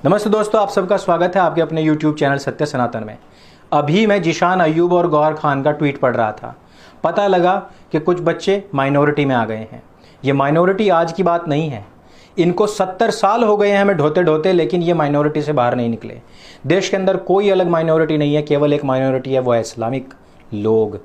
नमस्ते दोस्तों, आप सबका स्वागत है आपके अपने YouTube चैनल सत्य सनातन में। अभी मैं जिशान अय्यूब और गौहर खान का ट्वीट पढ़ रहा था। पता लगा कि कुछ बच्चे माइनॉरिटी में आ गए हैं। ये माइनॉरिटी आज की बात नहीं है, इनको 70 साल हो गए हैं हमें ढोते ढोते, लेकिन ये माइनॉरिटी से बाहर नहीं निकले। देश के अंदर कोई अलग माइनॉरिटी नहीं है, केवल एक माइनॉरिटी है, वो है इस्लामिक लोग।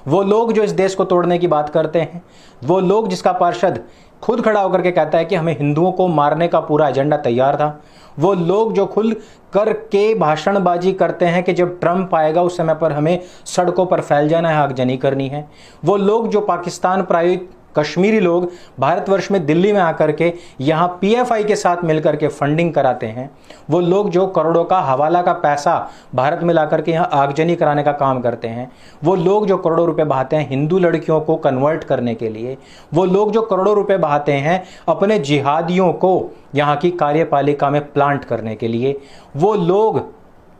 वो लोग जो इस देश को तोड़ने की बात करते हैं, वो लोग जिसका पार्षद खुद खड़ा होकर के कहता है कि हमें हिंदुओं को मारने का पूरा एजेंडा तैयार था, वो लोग जो खुल करके भाषणबाजी करते हैं कि जब ट्रंप आएगा उस समय पर हमें सड़कों पर फैल जाना है, आगजनी करनी है, वो लोग जो पाकिस्तान प्रायोजित कश्मीरी लोग भारतवर्ष में दिल्ली में आकर के यहाँ पीएफआई के साथ मिलकर के फंडिंग कराते हैं, वो लोग जो करोड़ों का हवाला का पैसा भारत में लाकर के यहाँ आगजनी कराने का काम करते हैं, वो लोग जो करोड़ों रुपए बहाते हैं हिंदू लड़कियों को कन्वर्ट करने के लिए, वो लोग जो करोड़ों रुपए बहाते हैं अपने जिहादियों को यहाँ की कार्यपालिका में प्लांट करने के लिए, वो लोग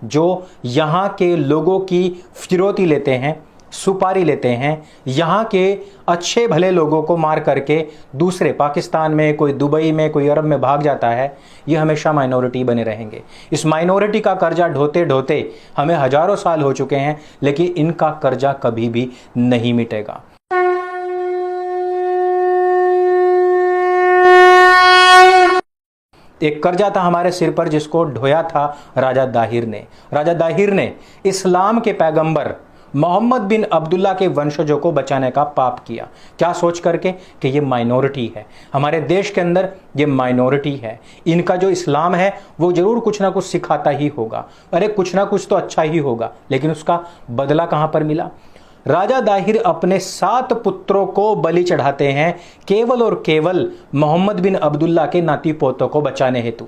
जो यहाँ के लोगों की फिरौती लेते हैं, सुपारी लेते हैं, यहाँ के अच्छे भले लोगों को मार करके दूसरे पाकिस्तान में, कोई दुबई में, कोई अरब में भाग जाता है, ये हमेशा माइनॉरिटी बने रहेंगे। इस माइनॉरिटी का कर्जा ढोते ढोते हमें हजारों साल हो चुके हैं, लेकिन इनका कर्जा कभी भी नहीं मिटेगा। एक कर्जा था हमारे सिर पर जिसको ढोया था राजा दाहिर ने। राजा दाहिर ने इस्लाम के पैगंबर मोहम्मद बिन अब्दुल्ला के वंशजों को बचाने का पाप किया। क्या सोच करके कि ये माइनॉरिटी है, हमारे देश के अंदर ये माइनॉरिटी है, इनका जो इस्लाम है वो जरूर कुछ ना कुछ सिखाता ही होगा, अरे कुछ ना कुछ तो अच्छा ही होगा, लेकिन उसका बदला कहां पर मिला? राजा दाहिर अपने 7 पुत्रों को बलि चढ़ाते हैं केवल और केवल मोहम्मद बिन अब्दुल्ला के नाती पोतों को बचाने हेतु।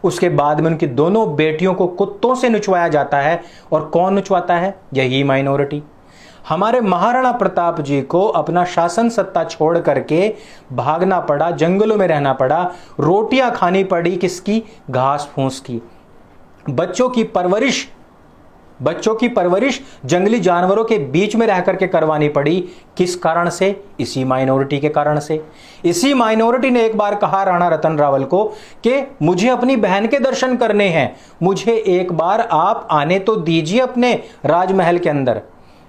उसके बाद में उनकी दोनों बेटियों को कुत्तों से नुचवाया जाता है, और कौन नुचवाता है? यही माइनॉरिटी। हमारे महाराणा प्रताप जी को अपना शासन सत्ता छोड़ करके भागना पड़ा, जंगलों में रहना पड़ा, रोटियां खानी पड़ी किसकी? घास फूस की। बच्चों की परवरिश जंगली जानवरों के बीच में रह करके करवानी पड़ी। किस कारण से? इसी माइनॉरिटी के कारण से। इसी माइनॉरिटी ने एक बार कहा राणा रतन रावल को कि मुझे अपनी बहन के दर्शन करने हैं, मुझे एक बार आप आने तो दीजिए अपने राजमहल के अंदर।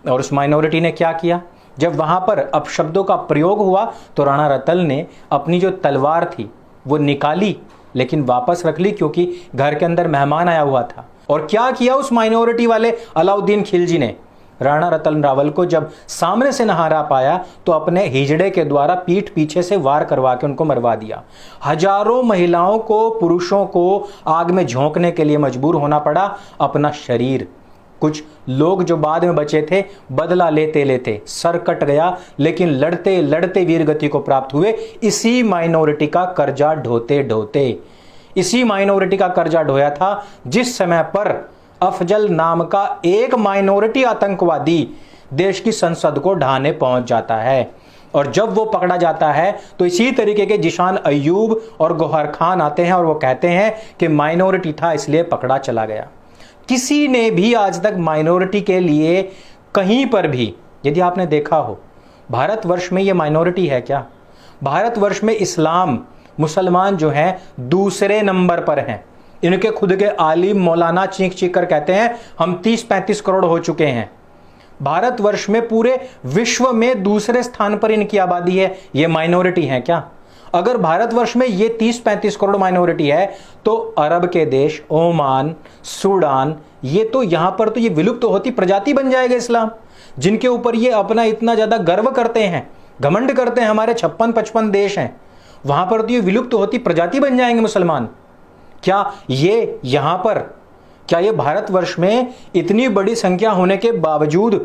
और उस माइनॉरिटी ने क्या किया? जब वहां पर अपशब्दों का प्रयोग हुआ तो राणा रतन ने अपनी जो तलवार थी वो निकाली, लेकिन वापस रख ली क्योंकि घर के अंदर मेहमान आया हुआ था। और क्या किया उस माइनॉरिटी वाले अलाउद्दीन खिलजी ने? राणा रतन रावल को जब सामने से ना हरा पाया तो अपने हिजड़े के द्वारा पीठ पीछे से वार करवा के उनको मरवा दिया। हजारों महिलाओं को, पुरुषों को आग में झोंकने के लिए मजबूर होना पड़ा अपना शरीर। कुछ लोग जो बाद में बचे थे बदला लेते लेते सर कट गया, लेकिन लड़ते लड़ते वीरगति को प्राप्त हुए इसी माइनॉरिटी का कर्जा ढोते ढोते। इसी माइनॉरिटी का कर्जा ढोया था जिस समय पर अफजल नाम का एक माइनॉरिटी आतंकवादी देश की संसद को ढाने पहुंच जाता है, और जब वो पकड़ा जाता है तो इसी तरीके के जिशान अय्यूब और गौहर खान आते हैं और वो कहते हैं कि माइनॉरिटी था इसलिए पकड़ा चला गया। किसी ने भी आज तक माइनॉरिटी के लिए कहीं पर भी, यदि आपने देखा हो, भारतवर्ष में ये माइनॉरिटी है क्या? भारतवर्ष में इस्लाम, मुसलमान जो हैं दूसरे नंबर पर हैं। इनके खुद के आलिम मौलाना चीख चीख कर कहते हैं हम 30-35 करोड़ हो चुके हैं। भारतवर्ष में पूरे विश्व में दूसरे स्थान पर इनकी आबादी है। ये माइनॉरिटी है क्या? अगर भारतवर्ष में ये 30-35 करोड़ माइनॉरिटी है तो अरब के देश, ओमान, सूडान, ये तो यहां पर तो ये विलुप्त होती प्रजाति बन जाएगा इस्लाम, जिनके ऊपर ये अपना इतना ज्यादा गर्व करते हैं, घमंड करते हैं। हमारे 56-55 देश हैं, वहां पर तो ये विलुप्त होती प्रजाति बन जाएंगे मुसलमान। क्या ये यहां पर, क्या ये भारतवर्ष में इतनी बड़ी संख्या होने के बावजूद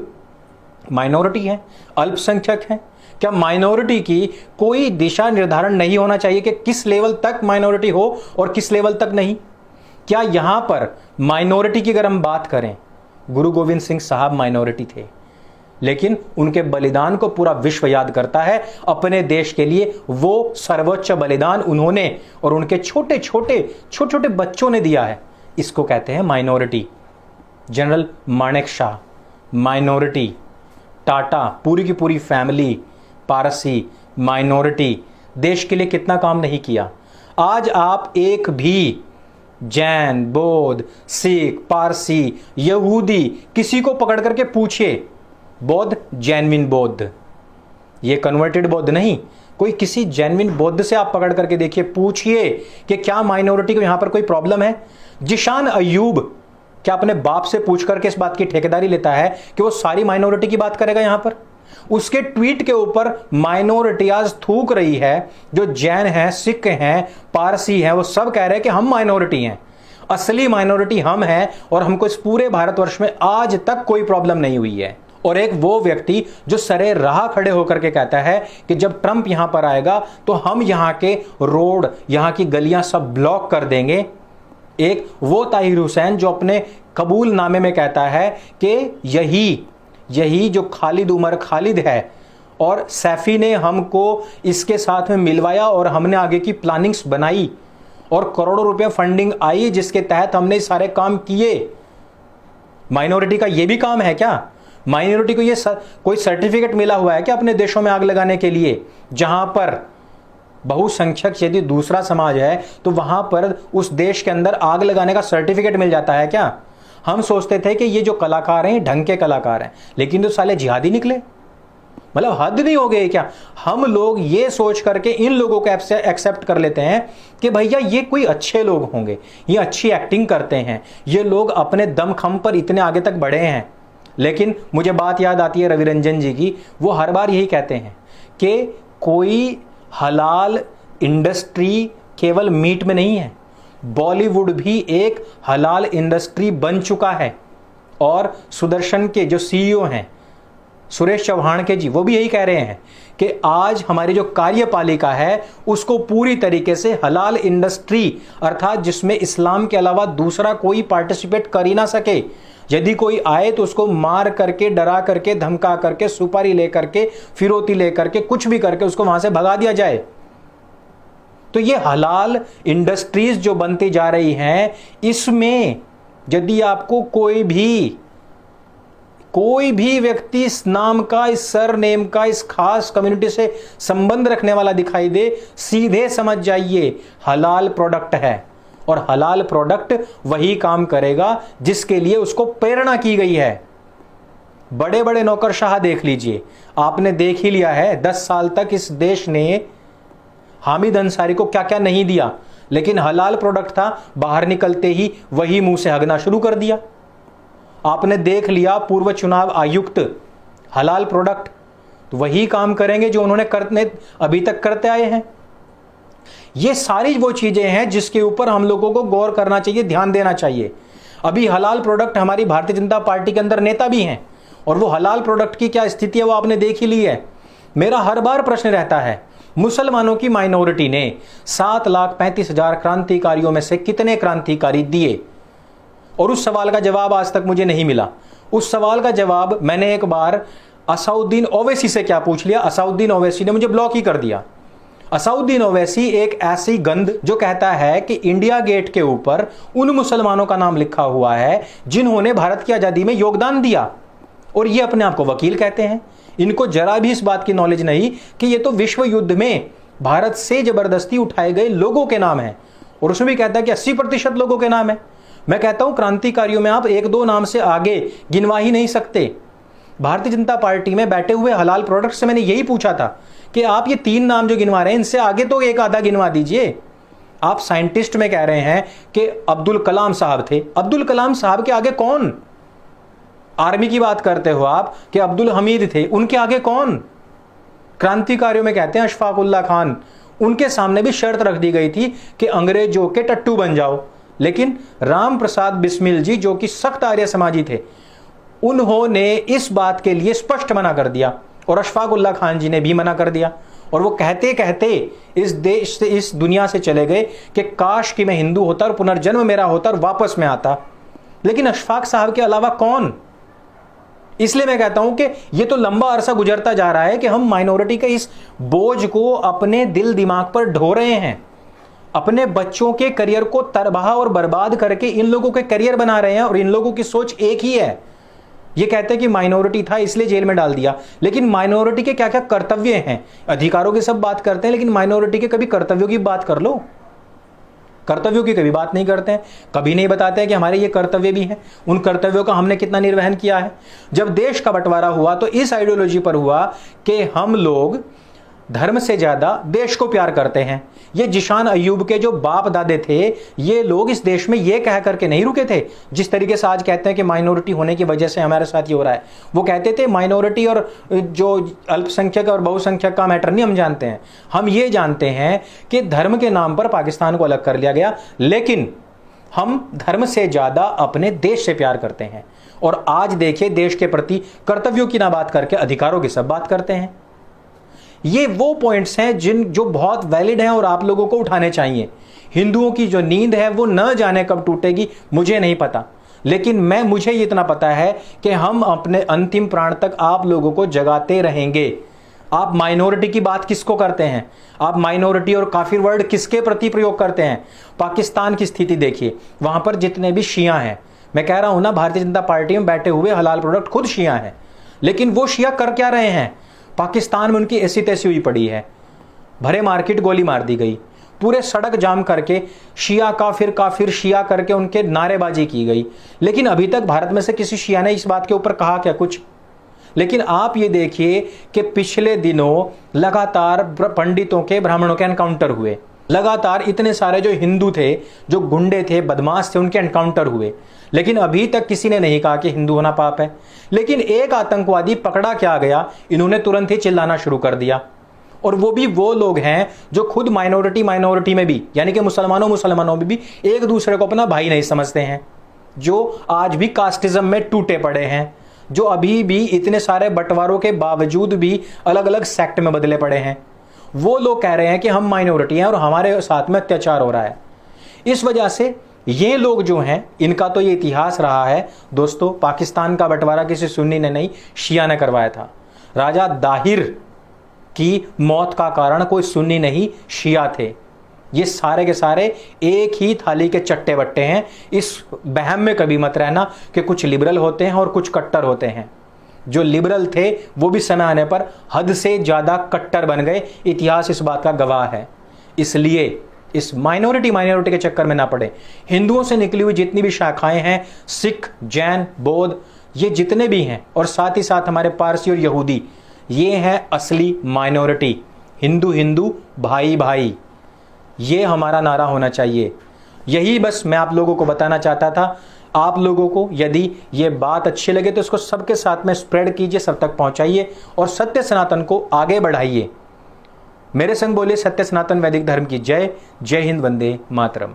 माइनॉरिटी है, अल्पसंख्यक है? क्या माइनॉरिटी की कोई दिशा निर्धारण नहीं होना चाहिए कि किस लेवल तक माइनॉरिटी हो और किस लेवल तक नहीं? क्या यहां पर माइनॉरिटी की अगर हम बात करें, गुरु गोविंद सिंह साहब माइनॉरिटी थे, लेकिन उनके बलिदान को पूरा विश्व याद करता है। अपने देश के लिए वो सर्वोच्च बलिदान उन्होंने और उनके छोटे छोटे बच्चों ने दिया है। इसको कहते हैं minority. General Manek Shah minority, Tata पूरी की पूरी फैमिली पारसी माइनॉरिटी, देश के लिए कितना काम नहीं किया। आज आप एक भी जैन, बौद्ध, सिख, पारसी, यहूदी, किसी को पकड़ करके पूछिए, बौद्ध, जेन्युइन बौद्ध, ये कन्वर्टेड बौद्ध नहीं, कोई किसी जेन्युइन बौद्ध से आप पकड़ करके देखिए, पूछिए कि क्या माइनॉरिटी को यहां पर कोई प्रॉब्लम है। जिशान अय्यूब क्या अपने बाप से पूछ करके इस बात की ठेकेदारी लेता है कि वो सारी माइनॉरिटी की बात करेगा यहां पर? उसके ट्वीट के ऊपर माइनॉरिटी आज थूक रही है, जो जैन हैं, सिख हैं, पारसी हैं, वो सब कह रहे हैं कि हम माइनॉरिटी हैं, असली माइनॉरिटी हम हैं और हमको इस पूरे भारतवर्ष में आज तक कोई प्रॉब्लम नहीं हुई है। और एक वो व्यक्ति जो सरे राह खड़े होकर के कहता है कि जब ट्रंप यहां पर आएगा तो हम यहां के रोड, यहां की गलियां सब ब्लॉक कर देंगे। एक वो ताहिर हुसैन जो अपने कबूल नामे में कहता है कि यही जो खालिद उमर खालिद है और सैफी ने हमको इसके साथ में मिलवाया और हमने आगे की प्लानिंग्स बनाई और करोड़ों रुपए फंडिंग आई जिसके तहत हमने सारे काम किए। माइनॉरिटी का यह भी काम है क्या? माइनॉरिटी को ये कोई सर्टिफिकेट मिला हुआ है क्या अपने देशों में आग लगाने के लिए? जहां पर बहुसंख्यक यदि दूसरा समाज है तो वहां पर उस देश के अंदर आग लगाने का सर्टिफिकेट मिल जाता है क्या? हम सोचते थे कि ये जो कलाकार हैं ढंग के कलाकार हैं, लेकिन तो साले जिहादी निकले। मतलब हद नहीं हो गई क्या? हम लोग ये सोच करके इन लोगों को एक्सेप्ट कर लेते हैं कि भैया ये कोई अच्छे लोग होंगे, ये अच्छी एक्टिंग करते हैं, ये लोग अपने दमखम पर इतने आगे तक बढ़े हैं। लेकिन मुझे बात याद आती है रवि रंजन जी की, वो हर बार यही कहते हैं कि कोई हलाल इंडस्ट्री केवल मीट में नहीं है, बॉलीवुड भी एक हलाल इंडस्ट्री बन चुका है। और सुदर्शन के जो सीईओ हैं सुरेश चौहान के जी, वो भी यही कह रहे हैं कि आज हमारी जो कार्यपालिका है उसको पूरी तरीके से हलाल इंडस्ट्री, अर्थात जिसमें इस्लाम के अलावा दूसरा कोई पार्टिसिपेट कर ही ना सके, यदि कोई आए तो उसको मार करके, डरा करके, धमका करके, सुपारी लेकर के, फिरौती लेकर के, कुछ भी करके उसको वहां से भगा दिया जाए। तो ये हलाल इंडस्ट्रीज जो बनती जा रही हैं, इसमें यदि आपको कोई भी व्यक्ति इस नाम का, इस सरनेम का, इस खास कम्युनिटी से संबंध रखने वाला दिखाई दे, सीधे समझ जाइए हलाल प्रोडक्ट है। और हलाल प्रोडक्ट वही काम करेगा जिसके लिए उसको प्रेरणा की गई है। बड़े बड़े नौकरशाह देख लीजिए, आपने देख ही लिया है 10 साल तक इस देश ने हामिद अंसारी को क्या क्या नहीं दिया, लेकिन हलाल प्रोडक्ट था, बाहर निकलते ही वही मुंह से हगना शुरू कर दिया। आपने देख लिया पूर्व चुनाव आयुक्त, हलाल प्रोडक्ट, तो वही काम करेंगे जो उन्होंने अभी तक करते आए हैं। ये सारी वो चीजें हैं जिसके ऊपर हम लोगों को गौर करना चाहिए, ध्यान देना चाहिए। अभी हलाल प्रोडक्ट हमारी भारतीय जनता पार्टी के अंदर नेता भी हैं और वो हलाल प्रोडक्ट की क्या स्थिति है वो आपने देख ही ली है। मेरा हर बार प्रश्न रहता है, मुसलमानों की माइनॉरिटी ने 7,35,000 क्रांतिकारियों में से कितने क्रांतिकारी दिए? और उस सवाल का जवाब आज तक मुझे नहीं मिला। उस सवाल का जवाब मैंने एक बार असाउद्दीन ओवैसी से क्या पूछ लिया, असाउद्दीन ओवैसी ने मुझे ब्लॉक ही कर दिया। असाउद्दीन ओवैसी एक ऐसी गंद जो कहता है कि इंडिया गेट के ऊपर उन मुसलमानों का नाम लिखा हुआ है जिन्होंने भारत की आजादी में योगदान दिया, और ये अपने आप को वकील कहते हैं। इनको जरा भी इस बात की नॉलेज नहीं कि ये तो विश्व युद्ध में भारत से जबरदस्ती उठाए गए लोगों के नाम है, और उसमें भी कहता है कि 80% लोगों के नाम है। मैं कहता हूं क्रांतिकारियों में आप 1-2 नाम से आगे गिनवा ही नहीं सकते। भारतीय जनता पार्टी में बैठे हुए हलाल प्रोडक्ट से मैंने यही पूछा था कि आप ये 3 नाम जो गिनवा रहे हैं इनसे आगे तो एक आधा गिनवा दीजिए। आप साइंटिस्ट में कह रहे हैं कि अब्दुल कलाम साहब थे, अब्दुल कलाम साहब के आगे कौन? आर्मी की बात करते हो आप कि अब्दुल हमीद थे, उनके आगे कौन? क्रांतिकारियों में कहते हैं अशफाक उल्लाह खान, उनके सामने भी शर्त रख दी गई थी कि अंग्रेजों के टट्टू बन जाओ, लेकिन राम प्रसाद बिस्मिल जी जो कि सख्त आर्य समाजी थे, उन्होंने इस बात के लिए स्पष्ट मना कर दिया, और अशफाक उल्लाह खान जी ने भी मना कर दिया, और वो कहते कहते इस देश से, इस दुनिया से चले गए कि काश कि मैं हिंदू होता और पुनर्जन्म मेरा होता और वापस में आता। लेकिन अशफाक साहब के अलावा कौन? इसलिए मैं कहता हूं कि ये तो लंबा अरसा गुजरता जा रहा है कि हम माइनॉरिटी के इस बोझ को अपने दिल दिमाग पर ढो रहे हैं, अपने बच्चों के करियर को तबाह और बर्बाद करके इन लोगों के करियर बना रहे हैं। और इन लोगों की सोच एक ही है, ये कहते हैं कि माइनॉरिटी था इसलिए जेल में डाल दिया, लेकिन माइनॉरिटी के क्या क्या कर्तव्य हैं? अधिकारों की सब बात करते हैं, लेकिन माइनॉरिटी के कभी कर्तव्यों की बात कर लो। कर्तव्यों की कभी बात नहीं करते हैं, कभी नहीं बताते हैं कि हमारे ये कर्तव्य भी हैं, उन कर्तव्यों का हमने कितना निर्वहन किया है। जब देश का बंटवारा हुआ तो इस आइडियोलॉजी पर हुआ कि हम लोग धर्म से ज्यादा देश को प्यार करते हैं। ये जिशान अय्यूब के जो बाप दादे थे, ये लोग इस देश में ये कह करके नहीं रुके थे जिस तरीके से आज कहते हैं कि माइनॉरिटी होने की वजह से हमारे साथ ये हो रहा है। वो कहते थे माइनॉरिटी और जो अल्पसंख्यक और बहुसंख्यक का मैटर नहीं हम जानते हैं, हम ये जानते हैं कि धर्म के नाम पर पाकिस्तान को अलग कर लिया गया, लेकिन हम धर्म से ज्यादा अपने देश से प्यार करते हैं। और आज देखिए देश के प्रति कर्तव्यों की ना बात करके अधिकारों की सब बात करते हैं। ये वो पॉइंट्स हैं जो बहुत वैलिड हैं और आप लोगों को उठाने चाहिए। हिंदुओं की जो नींद है वो न जाने कब टूटेगी, मुझे नहीं पता, लेकिन मुझे इतना पता है कि हम अपने अंतिम प्राण तक आप लोगों को जगाते रहेंगे। आप माइनॉरिटी की बात किसको करते हैं? आप माइनॉरिटी और काफिर वर्ड किसके प्रति प्रयोग करते हैं? पाकिस्तान की स्थिति देखिए, वहां पर जितने भी शिया हैं, मैं कह रहा हूं ना, भारतीय जनता पार्टी में बैठे हुए हलाल प्रोडक्ट खुद शिया हैं, लेकिन वो शिया कर क्या रहे हैं? पाकिस्तान में उनकी ऐसी तैसी हुई पड़ी है, भरे मार्केट गोली मार दी गई, पूरे सड़क जाम करके शिया काफिर शिया करके उनके नारेबाजी की गई। लेकिन अभी तक भारत में से किसी शिया ने इस बात के ऊपर कहा क्या? कुछ। लेकिन आप ये देखिए कि पिछले दिनों लगातार पंडितों के, ब्राह्मणों के एनकाउंटर हुए, लगातार इतने सारे जो हिंदू थे, जो गुंडे थे, बदमाश थे, उनके एनकाउंटर हुए, लेकिन अभी तक किसी ने नहीं कहा कि हिंदू होना पाप है। लेकिन एक आतंकवादी पकड़ा क्या गया, इन्होंने तुरंत ही चिल्लाना शुरू कर दिया। और वो भी वो लोग हैं जो खुद माइनॉरिटी में भी, यानी कि मुसलमानों में भी एक दूसरे को अपना भाई नहीं समझते हैं, जो आज भी कास्टिज्म में टूटे पड़े हैं, जो अभी भी इतने सारे बंटवारों के बावजूद भी अलग अलग सेक्ट में बदले पड़े हैं। वो लोग कह रहे हैं कि हम माइनॉरिटी हैं और हमारे साथ में अत्याचार हो रहा है। इस वजह से ये लोग जो हैं, इनका तो ये इतिहास रहा है दोस्तों। पाकिस्तान का बंटवारा किसी सुन्नी ने नहीं, शिया ने करवाया था। राजा दाहिर की मौत का कारण कोई सुन्नी नहीं, शिया थे। ये सारे के सारे एक ही थाली के चट्टे बट्टे हैं। इस बहम में कभी मत रहना कि कुछ लिबरल होते हैं और कुछ कट्टर होते हैं। जो लिबरल थे वो भी समय आने पर हद से ज्यादा कट्टर बन गए, इतिहास इस बात का गवाह है। इसलिए इस माइनॉरिटी के चक्कर में ना पड़े। हिंदुओं से निकली हुई जितनी भी शाखाएं हैं, सिख, जैन, बौद्ध, ये जितने भी हैं, और साथ ही साथ हमारे पारसी और यहूदी, ये हैं असली माइनॉरिटी। हिंदू भाई भाई, ये हमारा नारा होना चाहिए। यही बस मैं आप लोगों को बताना चाहता था। आप लोगों को यदि ये बात अच्छी लगे तो इसको सबके साथ में स्प्रेड कीजिए, सब तक पहुंचाइए और सत्य सनातन को आगे बढ़ाइए। मेरे संग बोलिए सत्य सनातन वैदिक धर्म की जय। जय हिंद, वंदे मातरम।